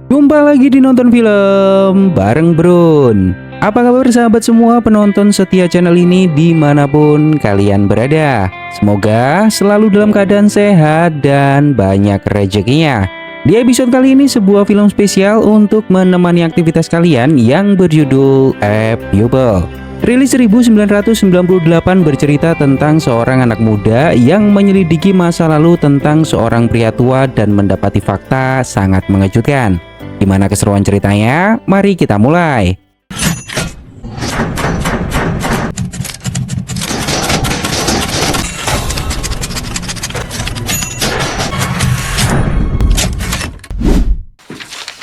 Jumpa lagi di nonton film bareng Brun. Apa kabar sahabat semua penonton setia channel ini dimanapun kalian berada? Semoga selalu dalam keadaan sehat dan banyak rezekinya. Di episode kali ini sebuah film spesial untuk menemani aktivitas kalian yang berjudul A Pupil. Rilis 1998 bercerita tentang seorang anak muda yang menyelidiki masa lalu tentang seorang pria tua dan mendapati fakta sangat mengejutkan. Gimana keseruan ceritanya? Mari kita mulai.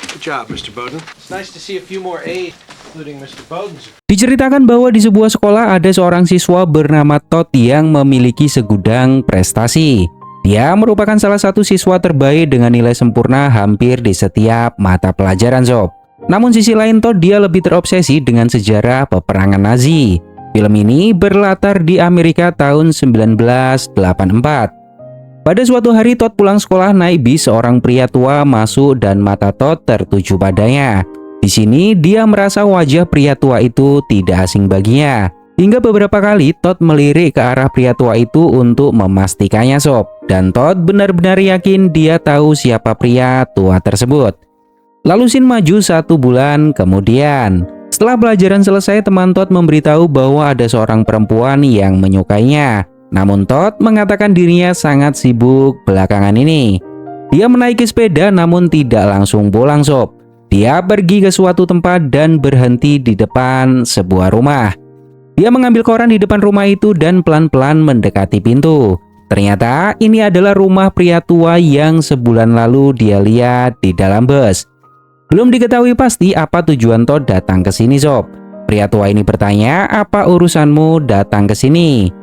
Good job, Mr. Bowden. It's nice to see a few more A's, including Mr. Bowden's. Diceritakan bahwa di sebuah sekolah ada seorang siswa bernama Todd yang memiliki segudang prestasi. Dia merupakan salah satu siswa terbaik dengan nilai sempurna hampir di setiap mata pelajaran sob. Namun sisi lain Todd dia lebih terobsesi dengan sejarah peperangan Nazi. Film ini berlatar di Amerika tahun 1984. Pada suatu hari Todd pulang sekolah naik bis, seorang pria tua masuk dan mata Todd tertuju padanya. Di sini dia merasa wajah pria tua itu tidak asing baginya. Hingga beberapa kali Todd melirik ke arah pria tua itu untuk memastikannya sob. Dan Todd benar-benar yakin dia tahu siapa pria tua tersebut. Lalu scene maju 1 bulan kemudian. Setelah pelajaran selesai, teman Todd memberitahu bahwa ada seorang perempuan yang menyukainya. Namun Todd mengatakan dirinya sangat sibuk belakangan ini. Dia menaiki sepeda namun tidak langsung pulang sob. Dia pergi ke suatu tempat dan berhenti di depan sebuah rumah. Dia mengambil koran di depan rumah itu dan pelan-pelan mendekati pintu. Ternyata ini adalah rumah pria tua yang sebulan lalu dia lihat di dalam bus. Belum diketahui pasti apa tujuan Todd datang ke sini sob. Pria tua ini bertanya, "Apa urusanmu datang ke sini?"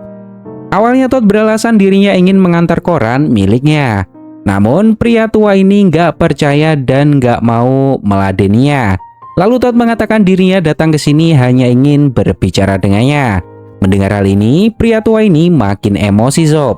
Awalnya Todd beralasan dirinya ingin mengantar koran miliknya. Namun pria tua ini nggak percaya dan nggak mau meladeninya. Lalu Todd mengatakan dirinya datang ke sini hanya ingin berbicara dengannya. Mendengar hal ini, pria tua ini makin emosi sob.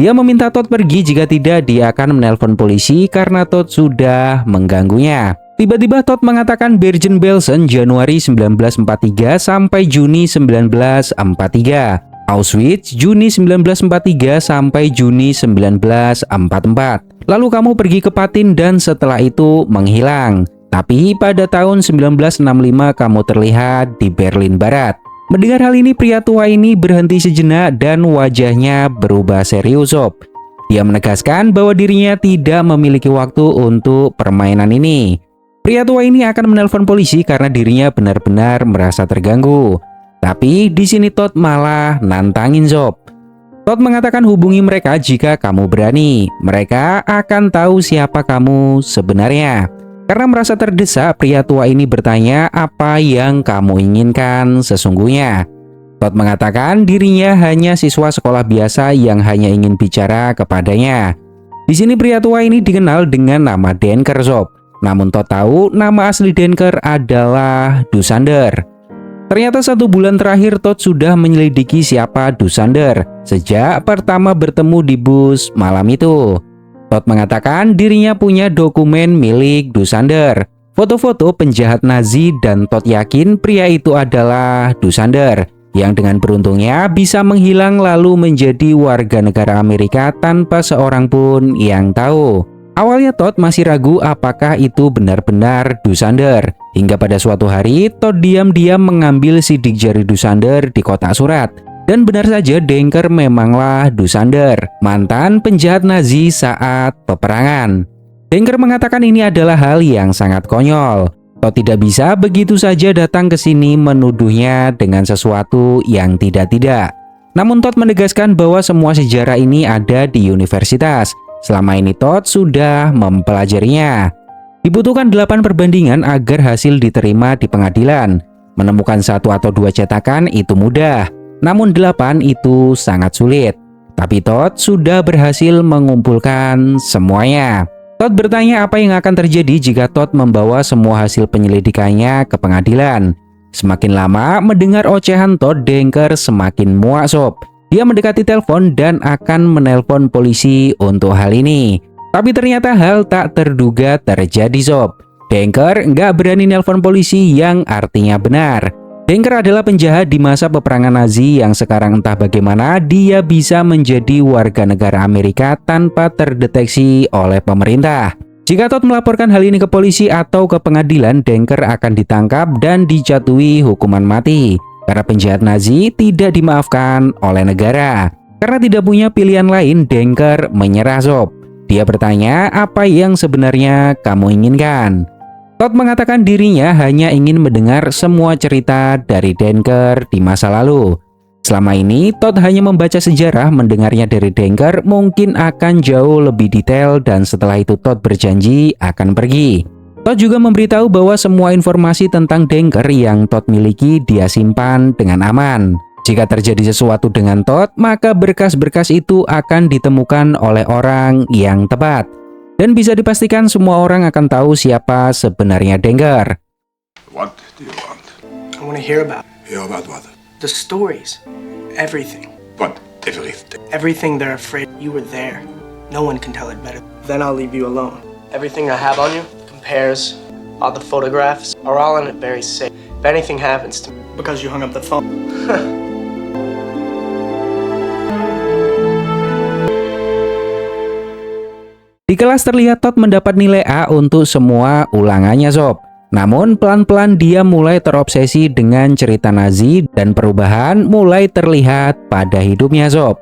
Dia meminta Todd pergi, jika tidak dia akan menelpon polisi karena Todd sudah mengganggunya. Tiba-tiba Todd mengatakan Bergen-Belsen Januari 1943 sampai Juni 1943. Auschwitz Juni 1943 sampai Juni 1944. Lalu kamu pergi ke Patin dan setelah itu menghilang. Tapi pada tahun 1965 kamu terlihat di Berlin Barat. Mendengar hal ini pria tua ini berhenti sejenak dan wajahnya berubah serius sob. Dia menegaskan bahwa dirinya tidak memiliki waktu untuk permainan ini. Pria tua ini akan menelpon polisi karena dirinya benar-benar merasa terganggu. Tapi di sini Todd malah nantangin sob. Todd mengatakan hubungi mereka jika kamu berani. Mereka akan tahu siapa kamu sebenarnya. Karena merasa terdesak, pria tua ini bertanya apa yang kamu inginkan sesungguhnya. Todd mengatakan dirinya hanya siswa sekolah biasa yang hanya ingin bicara kepadanya. Di sini pria tua ini dikenal dengan nama Denker sob. Namun Todd tahu nama asli Denker adalah Dusander. Ternyata 1 bulan terakhir Todd sudah menyelidiki siapa Dusander sejak pertama bertemu di bus malam itu. Todd mengatakan dirinya punya dokumen milik Dusander, foto-foto penjahat Nazi, dan Todd yakin pria itu adalah Dusander yang dengan beruntungnya bisa menghilang lalu menjadi warga negara Amerika tanpa seorang pun yang tahu. Awalnya Todd masih ragu apakah itu benar-benar Dusander. Hingga pada suatu hari Todd diam-diam mengambil sidik jari Dusander di kotak surat. Dan benar saja Denker memanglah Dusander, mantan penjahat Nazi saat peperangan. Denker mengatakan ini adalah hal yang sangat konyol. Todd tidak bisa begitu saja datang ke sini menuduhnya dengan sesuatu yang tidak-tidak. Namun Todd menegaskan bahwa semua sejarah ini ada di universitas. Selama ini Todd sudah mempelajarinya. Dibutuhkan 8 perbandingan agar hasil diterima di pengadilan. Menemukan 1 atau 2 cetakan itu mudah. Namun 8 itu sangat sulit. Tapi Todd sudah berhasil mengumpulkan semuanya. Todd bertanya apa yang akan terjadi jika Todd membawa semua hasil penyelidikannya ke pengadilan. Semakin lama mendengar ocehan Todd, Denker semakin muak sob. Dia mendekati telepon dan akan menelpon polisi untuk hal ini. Tapi ternyata hal tak terduga terjadi sob. Denker nggak berani nelpon polisi yang artinya benar. Denker adalah penjahat di masa peperangan Nazi yang sekarang entah bagaimana dia bisa menjadi warga negara Amerika tanpa terdeteksi oleh pemerintah. Jika Todd melaporkan hal ini ke polisi atau ke pengadilan, Denker akan ditangkap dan dijatuhi hukuman mati. Karena penjahat Nazi tidak dimaafkan oleh negara. Karena tidak punya pilihan lain, Denker menyerah sob. Dia bertanya, apa yang sebenarnya kamu inginkan? Todd mengatakan dirinya hanya ingin mendengar semua cerita dari Denker di masa lalu. Selama ini, Todd hanya membaca sejarah, mendengarnya dari Denker mungkin akan jauh lebih detail dan setelah itu Todd berjanji akan pergi. Todd juga memberitahu bahwa semua informasi tentang Denker yang Todd miliki dia simpan dengan aman. Jika terjadi sesuatu dengan Todd, maka berkas-berkas itu akan ditemukan oleh orang yang tepat. Dan bisa dipastikan semua orang akan tahu siapa sebenarnya Denker. What do you want? I want to hear about Hear about what? the stories, everything. What? Everything. Everything they're afraid you were there. No one can tell it better. Then I'll leave you alone. Everything I have on you compares. All the photographs are all in it very safe. If anything happens to me because you hung up the phone. Di kelas terlihat Todd mendapat nilai A untuk semua ulangannya sob. Namun pelan-pelan dia mulai terobsesi dengan cerita Nazi dan perubahan mulai terlihat pada hidupnya sob.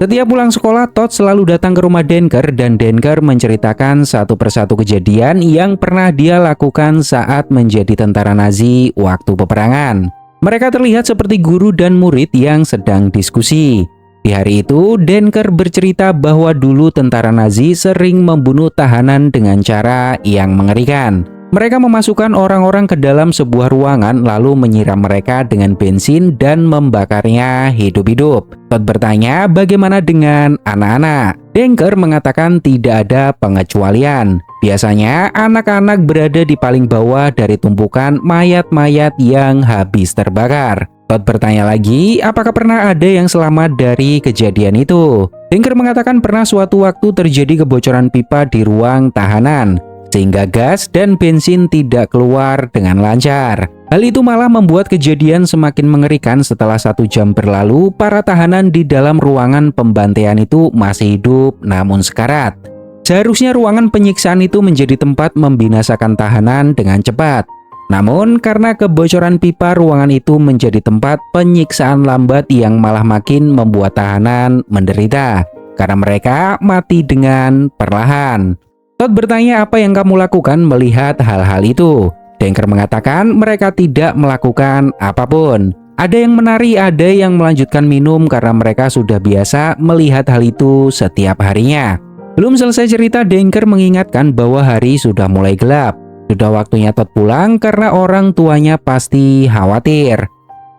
Setiap pulang sekolah, Todd selalu datang ke rumah Denker dan Denker menceritakan satu persatu kejadian yang pernah dia lakukan saat menjadi tentara Nazi waktu peperangan. Mereka terlihat seperti guru dan murid yang sedang diskusi. Di hari itu, Denker bercerita bahwa dulu tentara Nazi sering membunuh tahanan dengan cara yang mengerikan. Mereka memasukkan orang-orang ke dalam sebuah ruangan lalu menyiram mereka dengan bensin dan membakarnya hidup-hidup. Todd bertanya bagaimana dengan anak-anak. Denker mengatakan tidak ada pengecualian. Biasanya anak-anak berada di paling bawah dari tumpukan mayat-mayat yang habis terbakar. Todd bertanya lagi, apakah pernah ada yang selamat dari kejadian itu? Denker mengatakan pernah suatu waktu terjadi kebocoran pipa di ruang tahanan, sehingga gas dan bensin tidak keluar dengan lancar. Hal itu malah membuat kejadian semakin mengerikan. Setelah 1 jam berlalu, para tahanan di dalam ruangan pembantaian itu masih hidup namun sekarat. Seharusnya ruangan penyiksaan itu menjadi tempat membinasakan tahanan dengan cepat. Namun karena kebocoran pipa, ruangan itu menjadi tempat penyiksaan lambat yang malah makin membuat tahanan menderita karena mereka mati dengan perlahan. Todd bertanya apa yang kamu lakukan melihat hal-hal itu. Denker mengatakan mereka tidak melakukan apapun. Ada yang menari, ada yang melanjutkan minum karena mereka sudah biasa melihat hal itu setiap harinya. Belum selesai cerita, Denker mengingatkan bahwa hari sudah mulai gelap. Sudah waktunya Todd pulang karena orang tuanya pasti khawatir.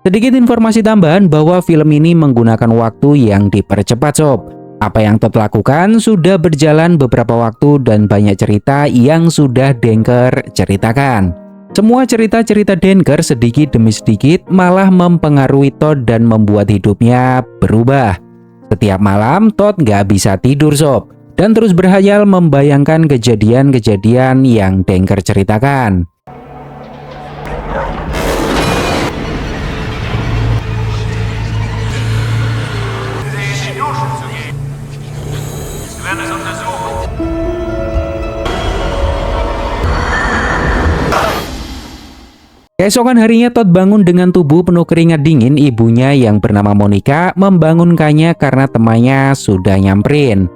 Sedikit informasi tambahan bahwa film ini menggunakan waktu yang dipercepat sob. Apa yang Todd lakukan sudah berjalan beberapa waktu dan banyak cerita yang sudah Denker ceritakan. Semua cerita-cerita Denker sedikit demi sedikit malah mempengaruhi Todd dan membuat hidupnya berubah. Setiap malam Todd nggak bisa tidur sob, dan terus berhayal membayangkan kejadian-kejadian yang Denker ceritakan. Keesokan harinya Todd bangun dengan tubuh penuh keringat dingin. Ibunya yang bernama Monica membangunkannya karena temannya sudah nyamperin.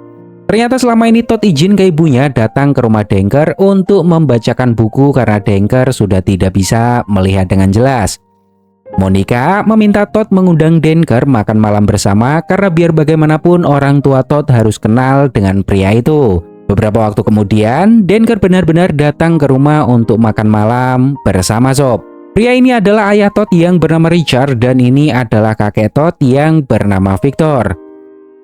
Ternyata selama ini Todd izin ke ibunya datang ke rumah Denker untuk membacakan buku karena Denker sudah tidak bisa melihat dengan jelas. Monica meminta Todd mengundang Denker makan malam bersama karena biar bagaimanapun orang tua Todd harus kenal dengan pria itu. Beberapa waktu kemudian, Denker benar-benar datang ke rumah untuk makan malam bersama sob. Pria ini adalah ayah Todd yang bernama Richard dan ini adalah kakek Todd yang bernama Victor.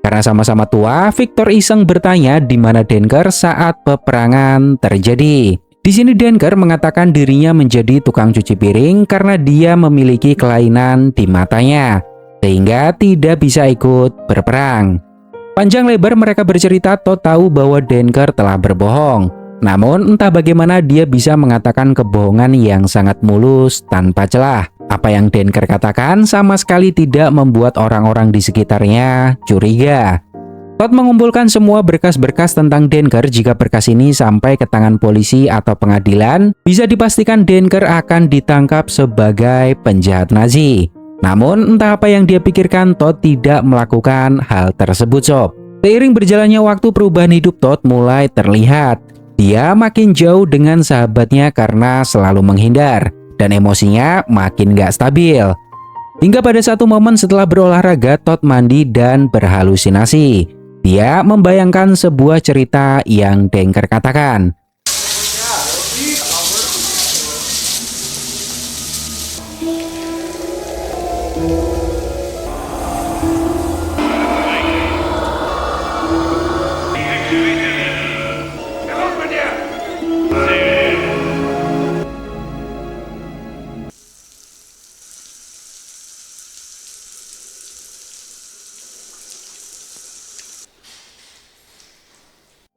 Karena sama-sama tua, Victor iseng bertanya di mana Denker saat peperangan terjadi. Di sini Denker mengatakan dirinya menjadi tukang cuci piring karena dia memiliki kelainan di matanya, sehingga tidak bisa ikut berperang. Panjang lebar mereka bercerita, Todd tahu bahwa Denker telah berbohong. Namun entah bagaimana dia bisa mengatakan kebohongan yang sangat mulus tanpa celah. Apa yang Denker katakan sama sekali tidak membuat orang-orang di sekitarnya curiga. Todd mengumpulkan semua berkas-berkas tentang Denker. Jika berkas ini sampai ke tangan polisi atau pengadilan, bisa dipastikan Denker akan ditangkap sebagai penjahat Nazi. Namun entah apa yang dia pikirkan, Todd tidak melakukan hal tersebut sob. Seiring berjalannya waktu, perubahan hidup Todd mulai terlihat. Dia makin jauh dengan sahabatnya karena selalu menghindar, dan emosinya makin gak stabil. Hingga pada satu momen setelah berolahraga, Todd mandi dan berhalusinasi. Dia membayangkan sebuah cerita yang Denker katakan.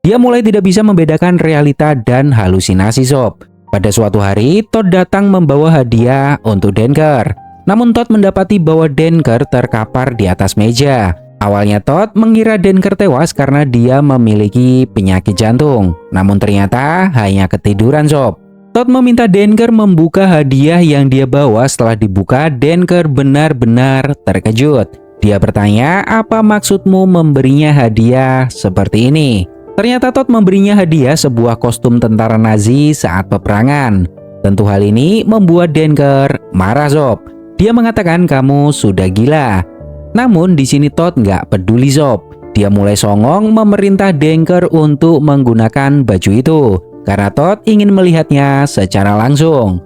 Dia mulai tidak bisa membedakan realita dan halusinasi sob. Pada suatu hari, Todd datang membawa hadiah untuk Denker. Namun Todd mendapati bahwa Denker terkapar di atas meja. Awalnya Todd mengira Denker tewas karena dia memiliki penyakit jantung. Namun ternyata hanya ketiduran sob. Todd meminta Denker membuka hadiah yang dia bawa. Setelah dibuka, Denker benar-benar terkejut. Dia bertanya, apa maksudmu memberinya hadiah seperti ini? Ternyata Todd memberinya hadiah sebuah kostum tentara Nazi saat peperangan. Tentu hal ini membuat Denker marah sob. Dia mengatakan kamu sudah gila. Namun di sini Todd nggak peduli sob. Dia mulai songong memerintah Denker untuk menggunakan baju itu karena Todd ingin melihatnya secara langsung.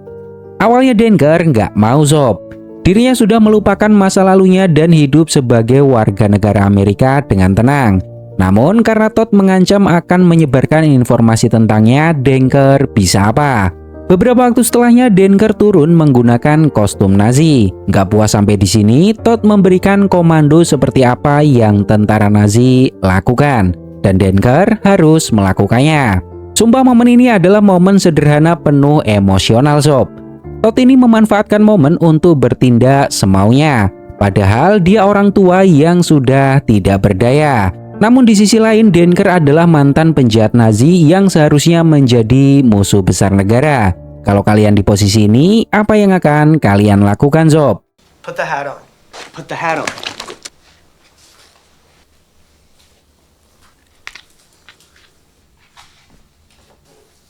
Awalnya Denker nggak mau sob. Dirinya sudah melupakan masa lalunya dan hidup sebagai warga negara Amerika dengan tenang. Namun karena Todd mengancam akan menyebarkan informasi tentangnya, Denker bisa apa? Beberapa waktu setelahnya Denker turun menggunakan kostum Nazi. Gak puas sampai di sini, Todd memberikan komando seperti apa yang tentara Nazi lakukan, dan Denker harus melakukannya. Sumpah momen ini adalah momen sederhana penuh emosional sob. Todd ini memanfaatkan momen untuk bertindak semaunya, padahal dia orang tua yang sudah tidak berdaya. Namun di sisi lain, Denker adalah mantan penjahat Nazi yang seharusnya menjadi musuh besar negara. Kalau kalian di posisi ini, apa yang akan kalian lakukan sob? Put the hat on. Put the hat on.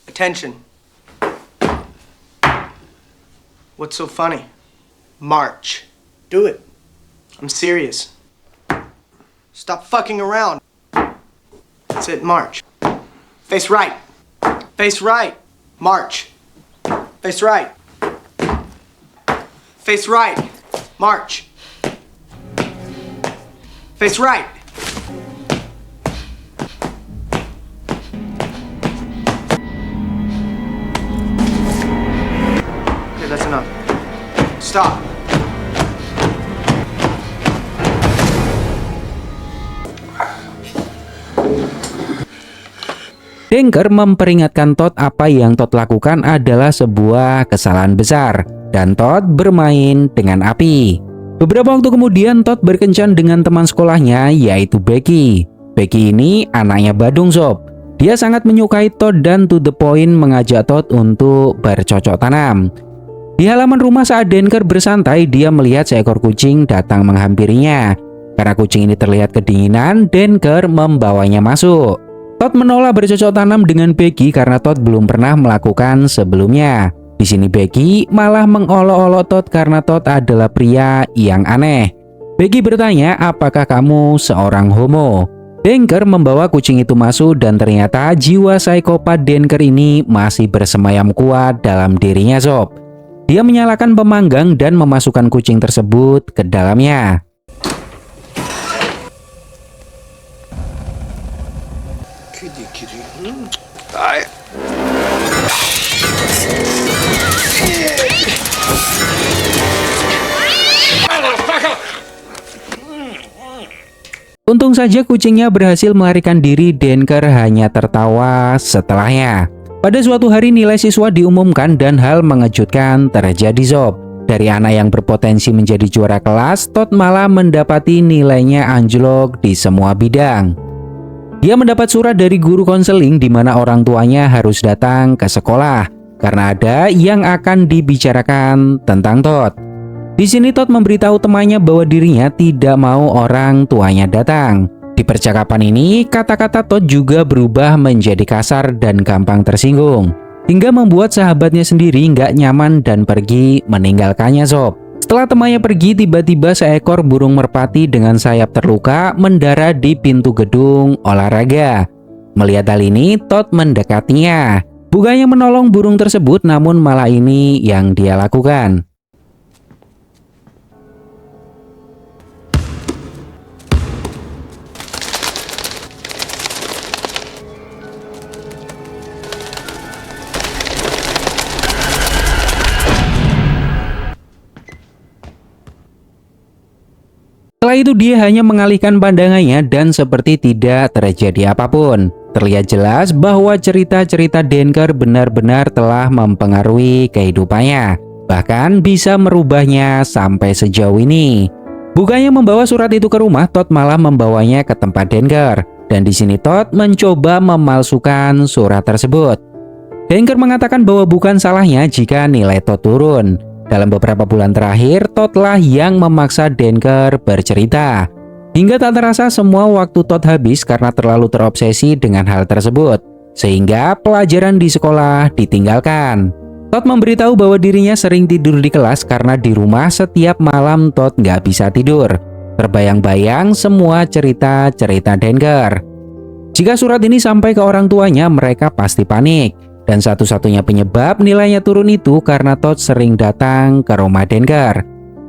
Attention. What's so funny? March. Do it. I'm serious. Stop fucking around. That's it, march. Face right. Face right. March. Face right. Face right. March. Face right. Okay, that's enough. Stop. Denker memperingatkan Todd apa yang Todd lakukan adalah sebuah kesalahan besar, dan Todd bermain dengan api. Beberapa waktu kemudian Todd berkencan dengan teman sekolahnya yaitu Becky. Becky ini anaknya Badung sob. Dia sangat menyukai Todd dan to the point mengajak Todd untuk bercocok tanam. Di halaman rumah saat Denker bersantai, dia melihat seekor kucing datang menghampirinya. Karena kucing ini terlihat kedinginan, Denker membawanya masuk. Todd menolak bercocok tanam dengan Becky karena Todd belum pernah melakukan sebelumnya. Di sini Becky malah mengolok-olok Todd karena Todd adalah pria yang aneh. Becky bertanya, apakah kamu seorang homo? Denker membawa kucing itu masuk dan ternyata jiwa psikopat Denker ini masih bersemayam kuat dalam dirinya sob. Dia menyalakan pemanggang dan memasukkan kucing tersebut ke dalamnya. Untung saja kucingnya berhasil melarikan diri. Denker hanya tertawa setelahnya. Pada suatu hari nilai siswa diumumkan dan hal mengejutkan terjadi sob. Dari anak yang berpotensi menjadi juara kelas, Todd malah mendapati nilainya anjlok di semua bidang. Dia mendapat surat dari guru konseling di mana orang tuanya harus datang ke sekolah karena ada yang akan dibicarakan tentang Todd. Di sini Todd memberitahu temannya bahwa dirinya tidak mau orang tuanya datang. Di percakapan ini, kata-kata Todd juga berubah menjadi kasar dan gampang tersinggung, hingga membuat sahabatnya sendiri nggak nyaman dan pergi meninggalkannya sob. Setelah temannya pergi, tiba-tiba seekor burung merpati dengan sayap terluka mendarat di pintu gedung olahraga. Melihat hal ini, Todd mendekatinya. Bukannya menolong burung tersebut, namun malah ini yang dia lakukan. Setelah itu dia hanya mengalihkan pandangannya dan seperti tidak terjadi apapun. Terlihat jelas bahwa cerita-cerita Denker benar-benar telah mempengaruhi kehidupannya, bahkan bisa merubahnya sampai sejauh ini. Bukannya membawa surat itu ke rumah, Todd malah membawanya ke tempat Denker. Dan di sini Todd mencoba memalsukan surat tersebut. Denker mengatakan bahwa bukan salahnya jika nilai Todd turun. Dalam beberapa bulan terakhir, Todd lah yang memaksa Denker bercerita. Hingga tak terasa semua waktu Todd habis karena terlalu terobsesi dengan hal tersebut. Sehingga pelajaran di sekolah ditinggalkan. Todd memberitahu bahwa dirinya sering tidur di kelas karena di rumah setiap malam Todd nggak bisa tidur. Terbayang-bayang semua cerita-cerita Denker. Jika surat ini sampai ke orang tuanya, mereka pasti panik. Dan satu-satunya penyebab nilainya turun itu karena Todd sering datang ke rumah Denker.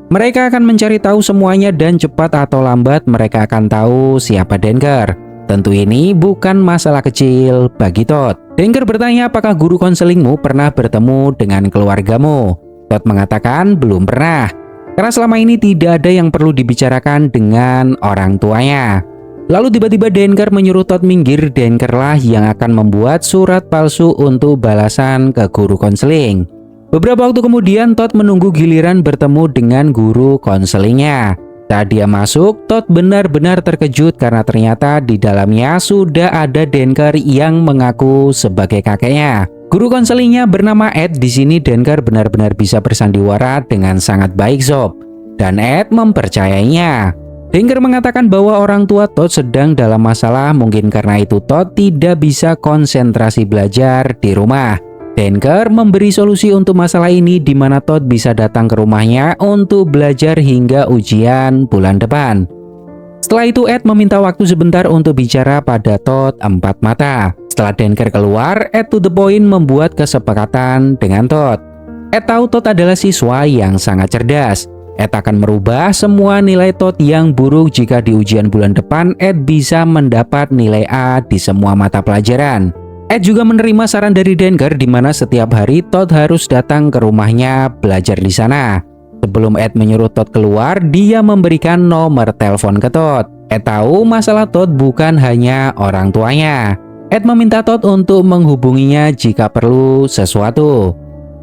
Mereka akan mencari tahu semuanya dan cepat atau lambat mereka akan tahu siapa Denker. Tentu ini bukan masalah kecil bagi Todd. Denker bertanya apakah guru konselingmu pernah bertemu dengan keluargamu. Todd mengatakan belum pernah. Karena selama ini tidak ada yang perlu dibicarakan dengan orang tuanya. Lalu tiba-tiba Denker menyuruh Todd minggir. Denker lah yang akan membuat surat palsu untuk balasan ke guru konseling. Beberapa waktu kemudian Todd menunggu giliran bertemu dengan guru konselingnya. Saat dia masuk, Todd benar-benar terkejut karena ternyata di dalamnya sudah ada Denker yang mengaku sebagai kakeknya. Guru konselingnya bernama Ed. Di sini Denker benar-benar bisa bersandiwara dengan sangat baik sob. Dan Ed mempercayainya. Denker mengatakan bahwa orang tua Todd sedang dalam masalah, mungkin karena itu Todd tidak bisa konsentrasi belajar di rumah. Denker memberi solusi untuk masalah ini di mana Todd bisa datang ke rumahnya untuk belajar hingga ujian bulan depan. Setelah itu Ed meminta waktu sebentar untuk bicara pada Todd empat mata. Setelah Denker keluar, Ed to the point membuat kesepakatan dengan Todd. Ed tahu Todd adalah siswa yang sangat cerdas. Ed akan merubah semua nilai Todd yang buruk jika di ujian bulan depan Ed bisa mendapat nilai A di semua mata pelajaran. Ed juga menerima saran dari Denker di mana setiap hari Todd harus datang ke rumahnya belajar di sana. Sebelum Ed menyuruh Todd keluar, dia memberikan nomor telepon ke Todd. Ed tahu masalah Todd bukan hanya orang tuanya. Ed meminta Todd untuk menghubunginya jika perlu sesuatu.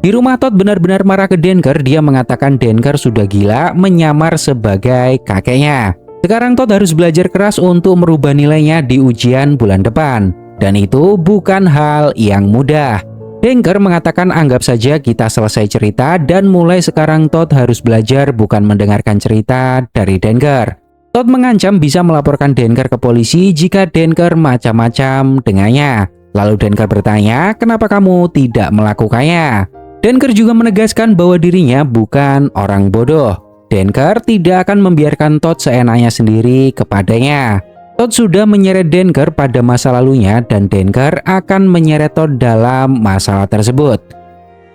Di rumah Todd benar-benar marah ke Denker. Dia mengatakan Denker sudah gila menyamar sebagai kakeknya. Sekarang Todd harus belajar keras untuk merubah nilainya di ujian bulan depan. Dan itu bukan hal yang mudah. Denker mengatakan anggap saja kita selesai cerita dan mulai sekarang Todd harus belajar bukan mendengarkan cerita dari Denker. Todd mengancam bisa melaporkan Denker ke polisi jika Denker macam-macam dengannya. Lalu Denker bertanya, kenapa kamu tidak melakukannya? Denker juga menegaskan bahwa dirinya bukan orang bodoh. Denker tidak akan membiarkan Todd seenaknya sendiri kepadanya. Todd sudah menyeret Denker pada masa lalunya dan Denker akan menyeret Todd dalam masalah tersebut.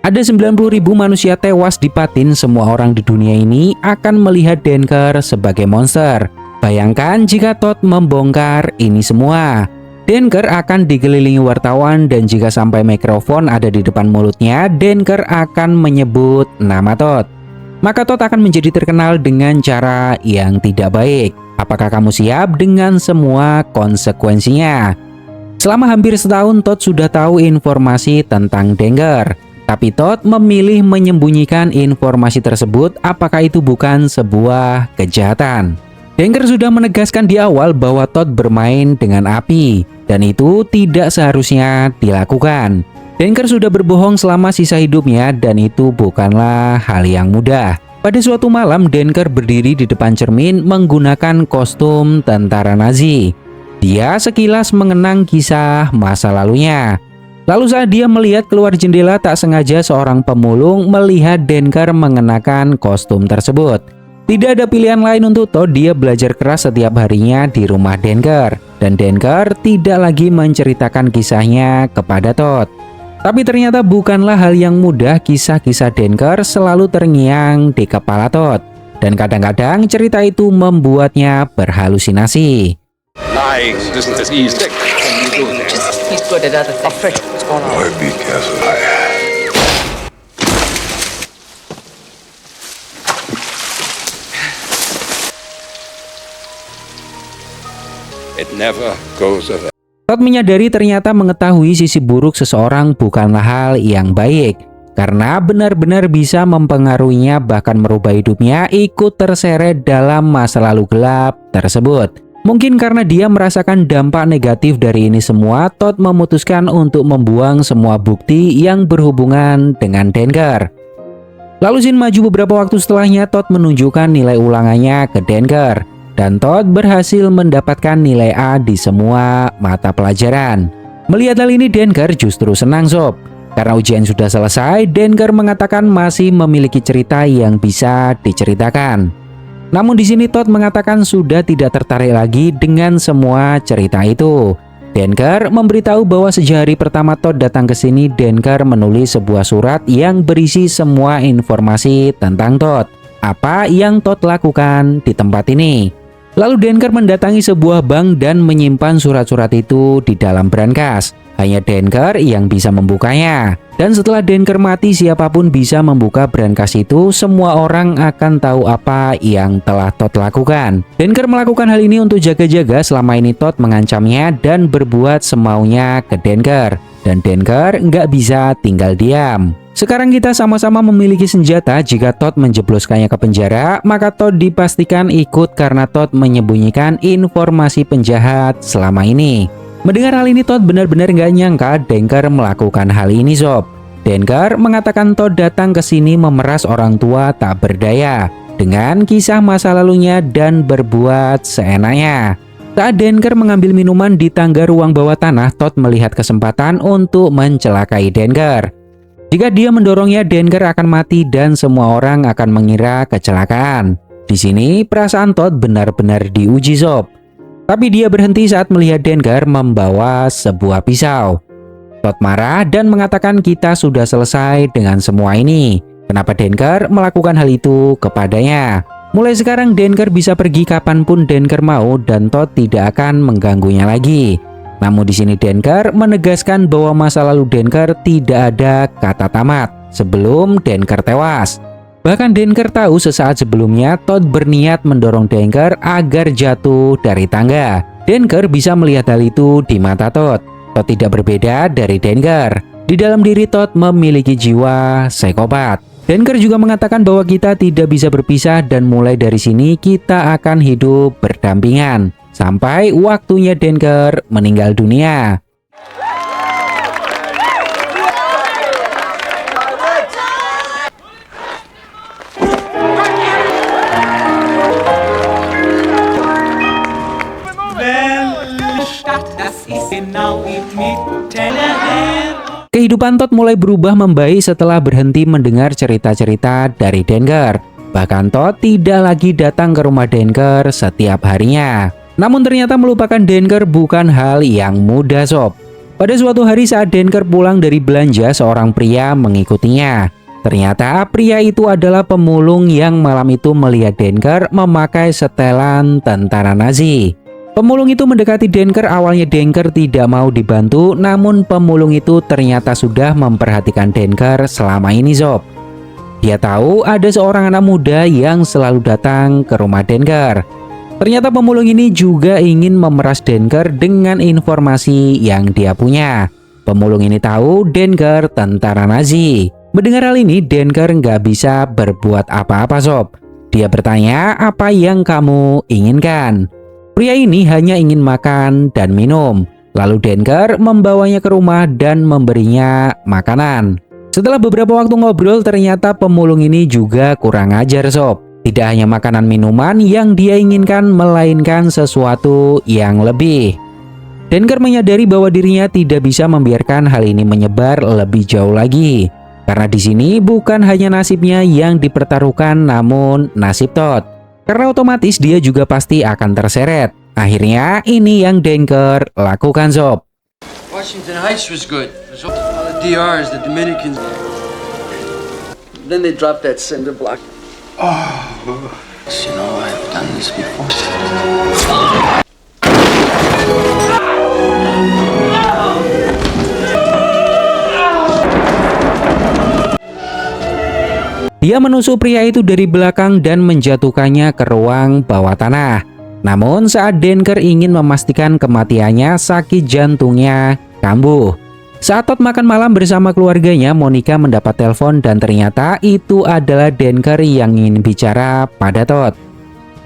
Ada 90.000 manusia tewas di Patin. Semua orang di dunia ini akan melihat Denker sebagai monster. Bayangkan jika Todd membongkar ini semua. Denker akan dikelilingi wartawan dan jika sampai mikrofon ada di depan mulutnya, Denker akan menyebut nama Todd. maka Todd akan menjadi terkenal dengan cara yang tidak baik. Apakah kamu siap dengan semua konsekuensinya? Selama hampir setahun, Todd sudah tahu informasi tentang Denker. Tapi Todd memilih menyembunyikan informasi tersebut. Apakah itu bukan sebuah kejahatan? Denker sudah menegaskan di awal bahwa Todd bermain dengan api, dan itu tidak seharusnya dilakukan. Denker sudah berbohong selama sisa hidupnya, dan itu bukanlah hal yang mudah. Pada suatu malam, Denker berdiri di depan cermin menggunakan kostum tentara Nazi. Dia sekilas mengenang kisah masa lalunya. Lalu saat dia melihat keluar jendela, tak sengaja seorang pemulung melihat Denker mengenakan kostum tersebut. Tidak ada pilihan lain untuk Todd, dia belajar keras setiap harinya di rumah Denker. Dan Denker tidak lagi menceritakan kisahnya kepada Todd. Tapi ternyata bukanlah hal yang mudah, kisah-kisah Denker selalu terngiang di kepala Todd. Dan kadang-kadang cerita itu membuatnya berhalusinasi. Lying isn't as easy. He's put it out of thing. What's going on? Boy, be careful. It never goes away. Todd menyadari ternyata mengetahui sisi buruk seseorang bukanlah hal yang baik, karena benar-benar bisa mempengaruhinya, bahkan merubah hidupnya ikut terseret dalam masa lalu gelap tersebut. Mungkin karena dia merasakan dampak negatif dari ini semua, Todd memutuskan untuk membuang semua bukti yang berhubungan dengan Denker. Lalu scene maju beberapa waktu setelahnya, Todd menunjukkan nilai ulangannya ke Denker. Dan Todd berhasil mendapatkan nilai A di semua mata pelajaran. Melihat hal ini, Denker justru senang sob. Karena ujian sudah selesai, Denker mengatakan masih memiliki cerita yang bisa diceritakan. Namun di sini Todd mengatakan sudah tidak tertarik lagi dengan semua cerita itu. Denker memberitahu bahwa sejak hari pertama Todd datang ke sini, Denker menulis sebuah surat yang berisi semua informasi tentang Todd. Apa yang Todd lakukan di tempat ini. Lalu Denker mendatangi sebuah bank dan menyimpan surat-surat itu di dalam brankas. Hanya Denker yang bisa membukanya. Dan setelah Denker mati, siapapun bisa membuka brankas itu. Semua orang akan tahu apa yang telah Todd lakukan. Denker melakukan hal ini untuk jaga-jaga. Selama ini Todd mengancamnya dan berbuat semaunya ke Denker. Dan Denker nggak bisa tinggal diam. Sekarang kita sama-sama memiliki senjata. Jika Todd menjebloskannya ke penjara, maka Todd dipastikan ikut karena Todd menyembunyikan informasi penjahat selama ini. Mendengar hal ini, Todd benar-benar nggak nyangka Denker melakukan hal ini sob. Denker mengatakan Todd datang ke sini memeras orang tua tak berdaya dengan kisah masa lalunya dan berbuat seenaknya. Saat Denker mengambil minuman di tangga ruang bawah tanah, Todd melihat kesempatan untuk mencelakai Denker. Jika dia mendorongnya, Denker akan mati dan semua orang akan mengira kecelakaan. Di sini perasaan Todd benar-benar diuji sob. Tapi dia berhenti saat melihat Denker membawa sebuah pisau. Todd marah dan mengatakan kita sudah selesai dengan semua ini. Kenapa Denker melakukan hal itu kepadanya? Mulai sekarang Denker bisa pergi kapanpun Denker mau dan Todd tidak akan mengganggunya lagi. Namun di sini Denker menegaskan bahwa masa lalu Denker tidak ada kata tamat sebelum Denker tewas. Bahkan Denker tahu sesaat sebelumnya Todd berniat mendorong Denker agar jatuh dari tangga. Denker bisa melihat hal itu di mata Todd. Todd tidak berbeda dari Denker. Di dalam diri Todd memiliki jiwa psikopat. Denker juga mengatakan bahwa kita tidak bisa berpisah dan mulai dari sini kita akan hidup berdampingan. Sampai waktunya Denker meninggal dunia. Kehidupan Todd mulai berubah membaik setelah berhenti mendengar cerita-cerita dari Denker. Bahkan Todd tidak lagi datang ke rumah Denker setiap harinya. Namun ternyata melupakan Denker bukan hal yang mudah sob. Pada suatu hari saat Denker pulang dari belanja, seorang pria mengikutinya. Ternyata pria itu adalah pemulung yang malam itu melihat Denker memakai setelan tentara Nazi. Pemulung itu mendekati Denker. Awalnya Denker tidak mau dibantu, namun pemulung itu ternyata sudah memperhatikan Denker selama ini sob. Dia tahu ada seorang anak muda yang selalu datang ke rumah Denker. Ternyata pemulung ini juga ingin memeras Denker dengan informasi yang dia punya. Pemulung ini tahu Denker tentara Nazi. Mendengar hal ini, Denker nggak bisa berbuat apa-apa sob. Dia bertanya, apa yang kamu inginkan? Pria ini hanya ingin makan dan minum. Lalu Denker membawanya ke rumah dan memberinya makanan. Setelah beberapa waktu ngobrol, ternyata pemulung ini juga kurang ajar sob. Tidak hanya makanan minuman yang dia inginkan, melainkan sesuatu yang lebih. Denker menyadari bahwa dirinya tidak bisa membiarkan hal ini menyebar lebih jauh lagi. Karena di sini bukan hanya nasibnya yang dipertaruhkan, namun nasib Todd. Karena otomatis dia juga pasti akan terseret. Akhirnya ini yang Denker lakukan sob. Washington Heights was good. It was all the DRs, the Dominicans. Then they dropped that cinder block. You know, I've done this before. Dia menusuk pria itu dari belakang dan menjatuhkannya ke ruang bawah tanah. Namun saat Denker ingin memastikan kematiannya, sakit jantungnya kambuh. Saat Todd makan malam bersama keluarganya, Monica mendapat telepon dan ternyata itu adalah Denker yang ingin bicara pada Todd.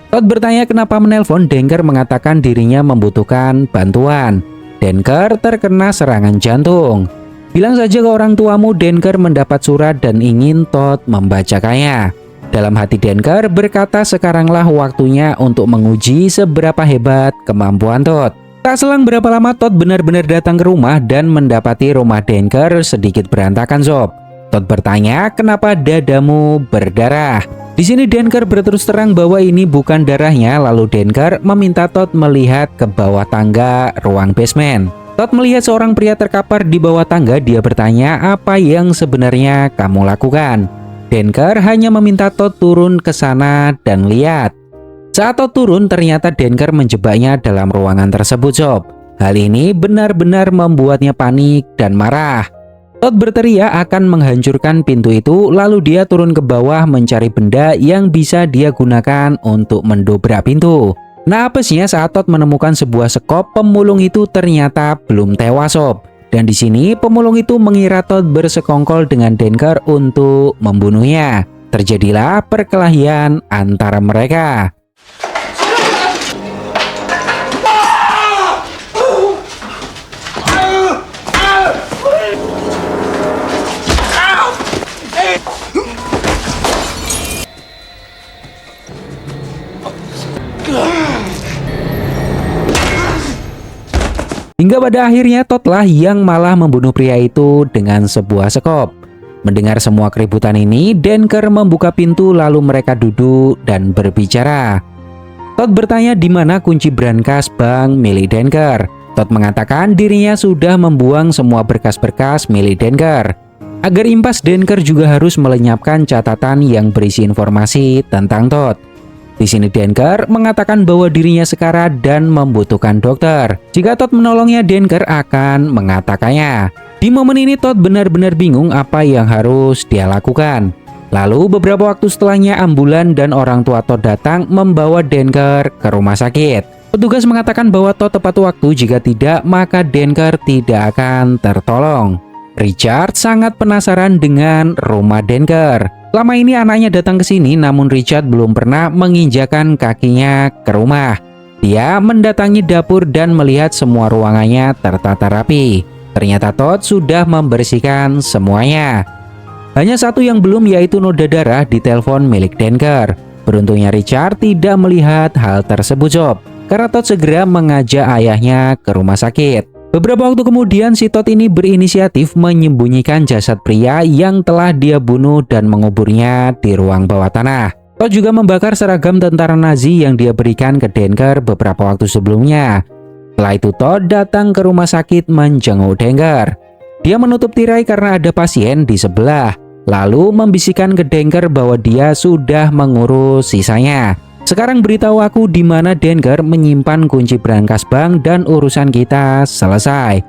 Todd bertanya kenapa menelpon. Denker mengatakan dirinya membutuhkan bantuan. Denker terkena serangan jantung. Bilang saja ke orang tuamu. Denker mendapat surat dan ingin Todd membacakannya. Dalam hati Denker berkata sekaranglah waktunya untuk menguji seberapa hebat kemampuan Todd. Tak selang berapa lama Todd benar-benar datang ke rumah dan mendapati rumah Denker sedikit berantakan sob. Todd bertanya kenapa dadamu berdarah. Di sini Denker berterus terang bahwa ini bukan darahnya. Lalu Denker meminta Todd melihat ke bawah tangga ruang basement. Todd melihat seorang pria terkapar di bawah tangga. Dia bertanya apa yang sebenarnya kamu lakukan. Denker hanya meminta Todd turun ke sana dan lihat. Saat Todd turun, ternyata Denker menjebaknya dalam ruangan tersebut sob. Hal ini benar-benar membuatnya panik dan marah. Todd berteriak akan menghancurkan pintu itu, lalu dia turun ke bawah mencari benda yang bisa dia gunakan untuk mendobrak pintu. Nah apesnya saat Todd menemukan sebuah sekop, pemulung itu ternyata belum tewas sob. Dan di sini pemulung itu mengira Todd bersekongkol dengan Denker untuk membunuhnya. Terjadilah perkelahian antara mereka. Hingga pada akhirnya Todd lah yang malah membunuh pria itu dengan sebuah sekop. Mendengar semua keributan ini, Denker membuka pintu lalu mereka duduk dan berbicara. Todd bertanya di mana kunci brankas bank milik Denker. Todd mengatakan dirinya sudah membuang semua berkas-berkas milik Denker. Agar impas, Denker juga harus melenyapkan catatan yang berisi informasi tentang Todd. Di sini Denker mengatakan bahwa dirinya sekarat dan membutuhkan dokter. Jika Todd menolongnya, Denker akan mengatakannya. Di momen ini Todd benar-benar bingung apa yang harus dia lakukan. Lalu beberapa waktu setelahnya ambulan dan orang tua Todd datang membawa Denker ke rumah sakit. Petugas mengatakan bahwa Todd tepat waktu, jika tidak maka Denker tidak akan tertolong. Richard sangat penasaran dengan rumah Denker. Lama ini anaknya datang ke sini, namun Richard belum pernah menginjakan kakinya ke rumah. Dia mendatangi dapur dan melihat semua ruangannya tertata rapi. Ternyata Todd sudah membersihkan semuanya. Hanya satu yang belum, yaitu noda darah di telepon milik Denker. Beruntungnya Richard tidak melihat hal tersebut sob, karena Todd segera mengajak ayahnya ke rumah sakit. Beberapa waktu kemudian si Todd ini berinisiatif menyembunyikan jasad pria yang telah dia bunuh dan menguburnya di ruang bawah tanah. Todd juga membakar seragam tentara Nazi yang dia berikan ke Denker beberapa waktu sebelumnya. Setelah itu Todd datang ke rumah sakit menjenguk Denker. Dia menutup tirai karena ada pasien di sebelah, lalu membisikkan ke Denker bahwa dia sudah mengurus sisanya. Sekarang beritahu aku di mana Denker menyimpan kunci brankas bank dan urusan kita selesai.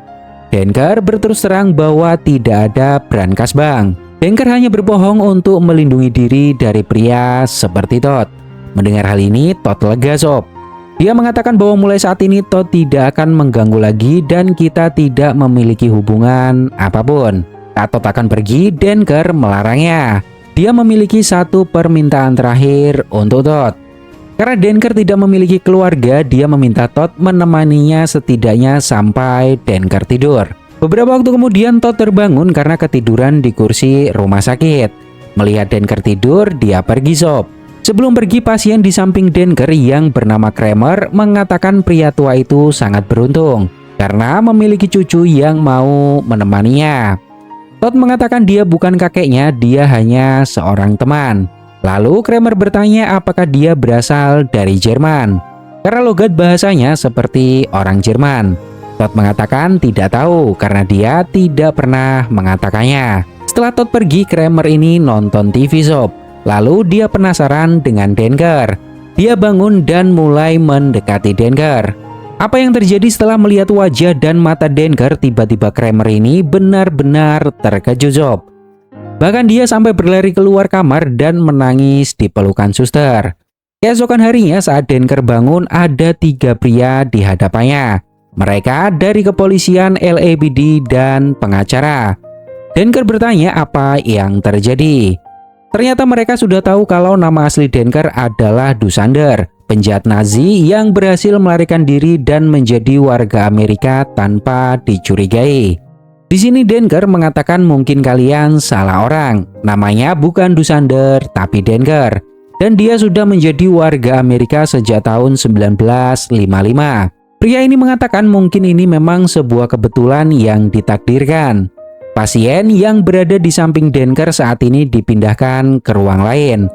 Denker berterus terang bahwa tidak ada brankas bank. Denker hanya berbohong untuk melindungi diri dari pria seperti Todd. Mendengar hal ini, Todd lega sob. Dia mengatakan bahwa mulai saat ini Todd tidak akan mengganggu lagi dan kita tidak memiliki hubungan apapun. Saat Todd akan pergi, Denker melarangnya. Dia memiliki satu permintaan terakhir untuk Todd. Karena Denker tidak memiliki keluarga, dia meminta Todd menemaninya setidaknya sampai Denker tidur. Beberapa waktu kemudian Todd terbangun karena ketiduran di kursi rumah sakit. Melihat Denker tidur, dia pergi sob. Sebelum pergi, pasien di samping Denker yang bernama Kramer mengatakan pria tua itu sangat beruntung karena memiliki cucu yang mau menemaninya. Todd mengatakan dia bukan kakeknya, dia hanya seorang teman. Lalu Kramer bertanya apakah dia berasal dari Jerman karena logat bahasanya seperti orang Jerman. Todd mengatakan tidak tahu karena dia tidak pernah mengatakannya. Setelah Todd pergi, Kramer ini nonton TV sob. Lalu dia penasaran dengan Denker. Dia bangun dan mulai mendekati Denker. Apa yang terjadi setelah melihat wajah dan mata Denker? Tiba-tiba Kramer ini benar-benar terkejut sob. Bahkan dia sampai berlari keluar kamar dan menangis di pelukan suster. Keesokan harinya saat Denker bangun, ada 3 pria di hadapannya. Mereka dari kepolisian, LAPD, dan pengacara. Denker bertanya apa yang terjadi. Ternyata mereka sudah tahu kalau nama asli Denker adalah Dusander, penjahat Nazi yang berhasil melarikan diri dan menjadi warga Amerika tanpa dicurigai. Di sini Denker mengatakan mungkin kalian salah orang. Namanya bukan Dusander tapi Denker. Dan dia sudah menjadi warga Amerika sejak tahun 1955. Pria ini mengatakan mungkin ini memang sebuah kebetulan yang ditakdirkan. Pasien yang berada di samping Denker saat ini dipindahkan ke ruang lain.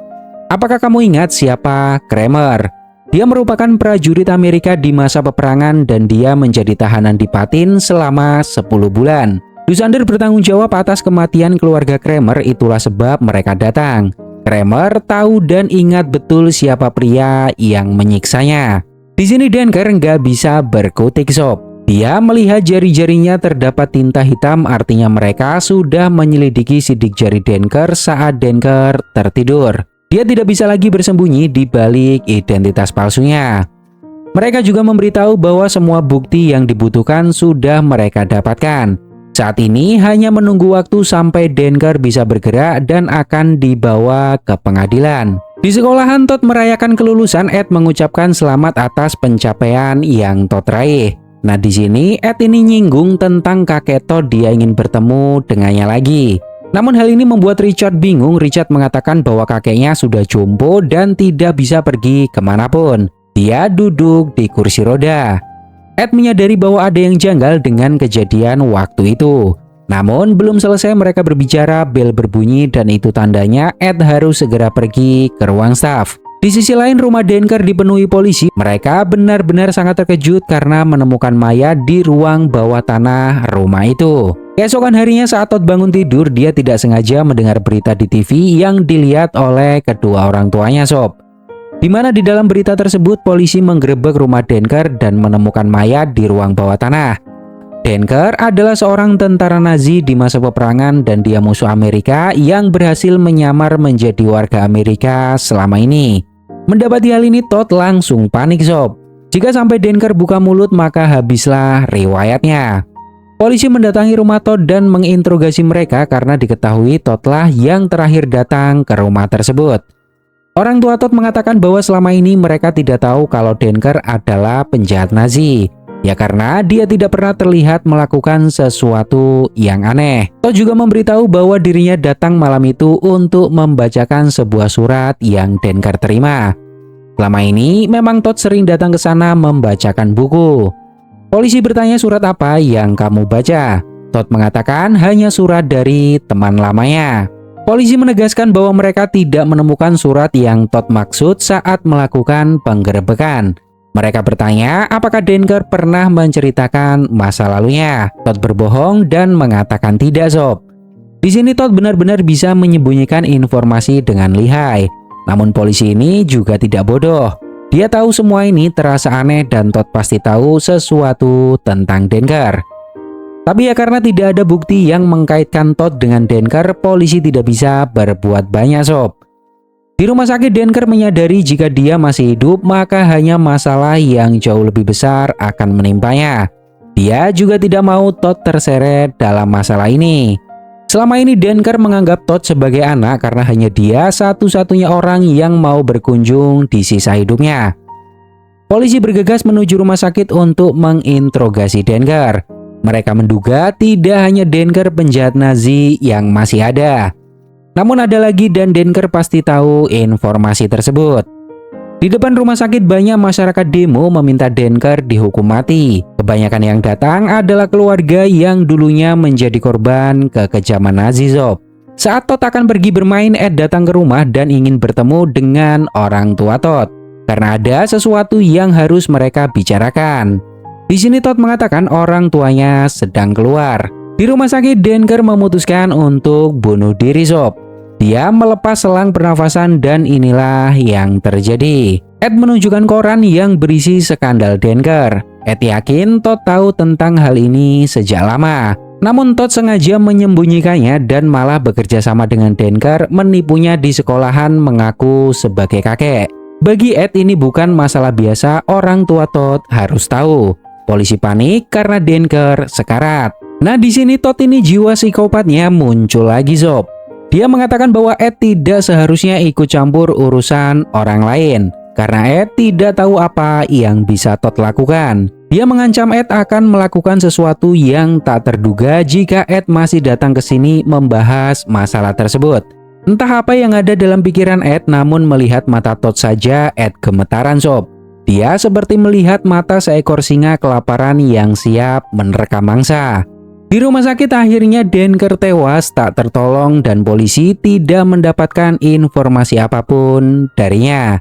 Apakah kamu ingat siapa Kramer? Dia merupakan prajurit Amerika di masa peperangan dan dia menjadi tahanan di Patin selama 10 bulan. Dusander bertanggung jawab atas kematian keluarga Kramer, itulah sebab mereka datang. Kramer tahu dan ingat betul siapa pria yang menyiksanya. Di sini Denker nggak bisa berkutik sob. Dia melihat jari-jarinya terdapat tinta hitam, artinya mereka sudah menyelidiki sidik jari Denker saat Denker tertidur. Dia tidak bisa lagi bersembunyi di balik identitas palsunya. Mereka juga memberitahu bahwa semua bukti yang dibutuhkan sudah mereka dapatkan. Saat ini hanya menunggu waktu sampai Denker bisa bergerak dan akan dibawa ke pengadilan. Di sekolahan Todd merayakan kelulusan, Ed mengucapkan selamat atas pencapaian yang Todd raih. Nah di sini Ed ini nyinggung tentang kakek Todd, dia ingin bertemu dengannya lagi. Namun hal ini membuat Richard bingung. Richard mengatakan bahwa kakeknya sudah jompo dan tidak bisa pergi kemanapun. Dia duduk di kursi roda. Ed menyadari bahwa ada yang janggal dengan kejadian waktu itu. Namun belum selesai mereka berbicara, bel berbunyi dan itu tandanya Ed harus segera pergi ke ruang staf. Di sisi lain rumah Denker dipenuhi polisi. Mereka benar-benar sangat terkejut karena menemukan mayat di ruang bawah tanah rumah itu. Keesokan harinya saat Todd bangun tidur, dia tidak sengaja mendengar berita di TV yang dilihat oleh kedua orang tuanya sob. Di mana di dalam berita tersebut polisi menggerebek rumah Denker dan menemukan mayat di ruang bawah tanah. Denker adalah seorang tentara Nazi di masa peperangan dan dia musuh Amerika yang berhasil menyamar menjadi warga Amerika selama ini. Mendapati hal ini Todd langsung panik sob. Jika sampai Denker buka mulut maka habislah riwayatnya. Polisi mendatangi rumah Todd dan menginterogasi mereka karena diketahui Toddlah yang terakhir datang ke rumah tersebut. Orang tua Todd mengatakan bahwa selama ini mereka tidak tahu kalau Denker adalah penjahat Nazi. Ya karena dia tidak pernah terlihat melakukan sesuatu yang aneh. Todd juga memberitahu bahwa dirinya datang malam itu untuk membacakan sebuah surat yang Denker terima. Selama ini memang Todd sering datang ke sana membacakan buku. Polisi bertanya surat apa yang kamu baca? Todd mengatakan hanya surat dari teman lamanya. Polisi menegaskan bahwa mereka tidak menemukan surat yang Todd maksud saat melakukan penggerebekan. Mereka bertanya apakah Denker pernah menceritakan masa lalunya. Todd berbohong dan mengatakan tidak sob. Di sini Todd benar-benar bisa menyembunyikan informasi dengan lihai. Namun polisi ini juga tidak bodoh. Dia tahu semua ini terasa aneh dan Todd pasti tahu sesuatu tentang Denker. Tapi ya karena tidak ada bukti yang mengkaitkan Todd dengan Denker, polisi tidak bisa berbuat banyak sob. Di rumah sakit Denker menyadari jika dia masih hidup maka hanya masalah yang jauh lebih besar akan menimpanya. Dia juga tidak mau Todd terseret dalam masalah ini. Selama ini Denker menganggap Todd sebagai anak karena hanya dia satu-satunya orang yang mau berkunjung di sisa hidupnya. Polisi bergegas menuju rumah sakit untuk menginterogasi Denker. Mereka menduga tidak hanya Denker penjahat Nazi yang masih ada. Namun ada lagi dan Denker pasti tahu informasi tersebut. Di depan rumah sakit banyak masyarakat demo meminta Denker dihukum mati. Kebanyakan yang datang adalah keluarga yang dulunya menjadi korban kekejaman Nazi sob. Saat Todd akan pergi bermain, Ed datang ke rumah dan ingin bertemu dengan orang tua Todd. Karena ada sesuatu yang harus mereka bicarakan. Di sini Todd mengatakan orang tuanya sedang keluar. Di rumah sakit Denker memutuskan untuk bunuh diri sob. Dia melepas selang pernafasan dan inilah yang terjadi. Ed menunjukkan koran yang berisi skandal Denker. Ed yakin Todd tahu tentang hal ini sejak lama. Namun Todd sengaja menyembunyikannya dan malah bekerja sama dengan Denker menipunya di sekolahan mengaku sebagai kakek. Bagi Ed ini bukan masalah biasa, orang tua Todd harus tahu. Polisi panik karena Denker sekarat. Nah di sini Todd ini jiwa psikopatnya muncul lagi sob. Dia mengatakan bahwa Ed tidak seharusnya ikut campur urusan orang lain karena Ed tidak tahu apa yang bisa Todd lakukan. Dia mengancam Ed akan melakukan sesuatu yang tak terduga jika Ed masih datang ke sini membahas masalah tersebut. Entah apa yang ada dalam pikiran Ed, namun melihat mata Todd saja Ed gemetaran sob. Dia seperti melihat mata seekor singa kelaparan yang siap menerkam mangsa. Di rumah sakit akhirnya Denker tewas tak tertolong dan polisi tidak mendapatkan informasi apapun darinya.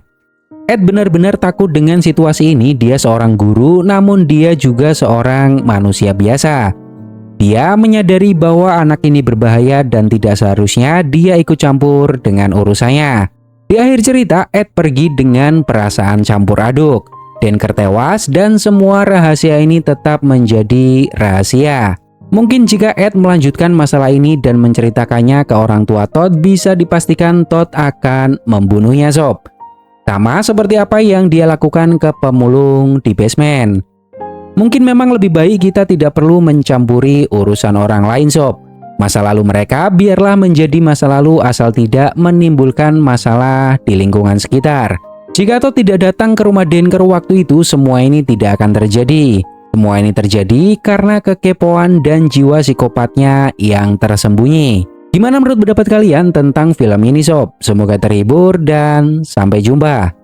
Ed benar-benar takut dengan situasi ini. Dia seorang guru namun dia juga seorang manusia biasa. Dia menyadari bahwa anak ini berbahaya dan tidak seharusnya dia ikut campur dengan urusannya. Di akhir cerita Ed pergi dengan perasaan campur aduk. Denker tewas dan semua rahasia ini tetap menjadi rahasia. Mungkin jika Ed melanjutkan masalah ini dan menceritakannya ke orang tua Todd, bisa dipastikan Todd akan membunuhnya sob. Sama seperti apa yang dia lakukan ke pemulung di basement. Mungkin memang lebih baik kita tidak perlu mencampuri urusan orang lain sob. Masa lalu mereka biarlah menjadi masa lalu asal tidak menimbulkan masalah di lingkungan sekitar. Jika Todd tidak datang ke rumah Denker waktu itu, semua ini tidak akan terjadi. Semua ini terjadi karena kekepoan dan jiwa psikopatnya yang tersembunyi. Gimana menurut pendapat kalian tentang film ini sob? Semoga terhibur dan sampai jumpa.